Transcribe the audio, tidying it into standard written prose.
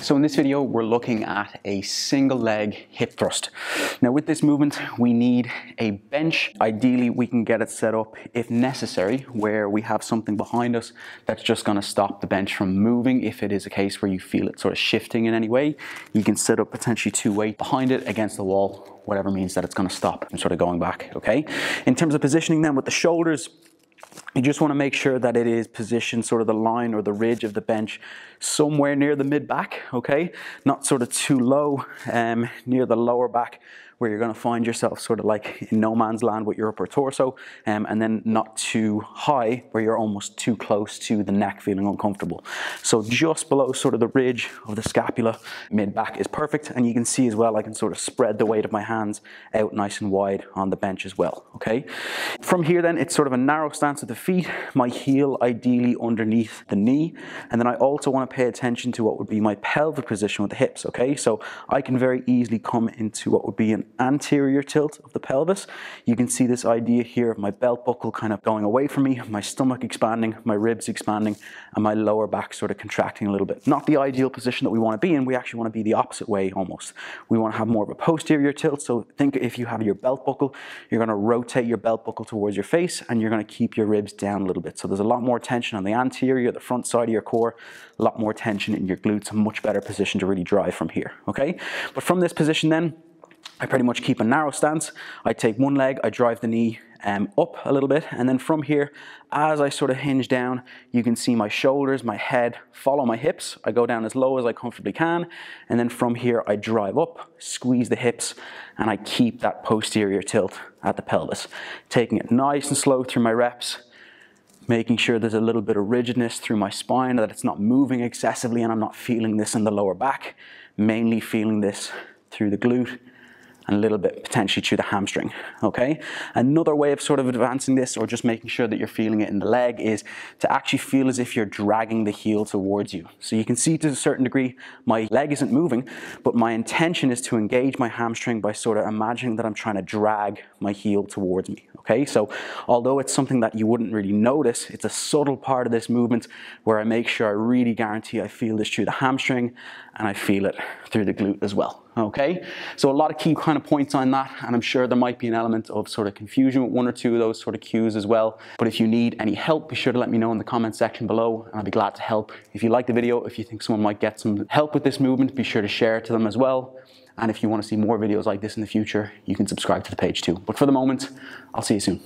So in this video, we're looking at a single leg hip thrust. Now with this movement, we need a bench. Ideally, we can get it set up, if necessary, where we have something behind us that's just gonna stop the bench from moving. If it is a case where you feel it sort of shifting in any way, you can set up potentially two weights behind it against the wall, whatever means that it's gonna stop and sort of going back, okay? In terms of positioning then with the shoulders, you just want to make sure that it is positioned sort of the line or the ridge of the bench somewhere near the mid back, okay? Not sort of too low, near the lower back, where you're going to find yourself sort of like in no man's land with your upper torso, and then not too high where you're almost too close to the neck, feeling uncomfortable. So just below sort of the ridge of the scapula, mid back is perfect. And you can see as well, I can sort of spread the weight of my hands out nice and wide on the bench as well, okay? From here then, it's sort of a narrow stance of the feet, my heel ideally underneath the knee. And then I also want to pay attention to what would be my pelvic position with the hips, okay? So I can very easily come into what would be an anterior tilt of the pelvis. You can see this idea here of my belt buckle kind of going away from me, my stomach expanding, my ribs expanding, and my lower back sort of contracting a little bit. Not the ideal position that we want to be in. We actually want to be the opposite way almost. We want to have more of a posterior tilt. So think if you have your belt buckle, you're going to rotate your belt buckle towards your face and you're going to keep your ribs down a little bit. So there's a lot more tension on the anterior, the front side of your core, a lot more tension in your glutes, a much better position to really drive from here, okay? But from this position then, I pretty much keep a narrow stance. I take one leg, I drive the knee up a little bit, and then from here, as I sort of hinge down, you can see my shoulders, my head follow my hips. I go down as low as I comfortably can, and then from here, I drive up, squeeze the hips, and I keep that posterior tilt at the pelvis. Taking it nice and slow through my reps, making sure there's a little bit of rigidness through my spine, that it's not moving excessively, and I'm not feeling this in the lower back, mainly feeling this through the glute, and a little bit potentially through the hamstring, okay? Another way of sort of advancing this, or just making sure that you're feeling it in the leg, is to actually feel as if you're dragging the heel towards you. So you can see to a certain degree, my leg isn't moving, but my intention is to engage my hamstring by sort of imagining that I'm trying to drag my heel towards me, okay? So although it's something that you wouldn't really notice, it's a subtle part of this movement where I make sure I really guarantee I feel this through the hamstring and I feel it through the glute as well, okay? So a lot of key kind of points on that, and I'm sure there might be an element of sort of confusion with one or two of those sort of cues as well. But if you need any help, be sure to let me know in the comment section below, and I'll be glad to help. If you like the video, if you think someone might get some help with this movement, be sure to share it to them as well. And if you want to see more videos like this in the future, you can subscribe to the page too. But for the moment, I'll see you soon.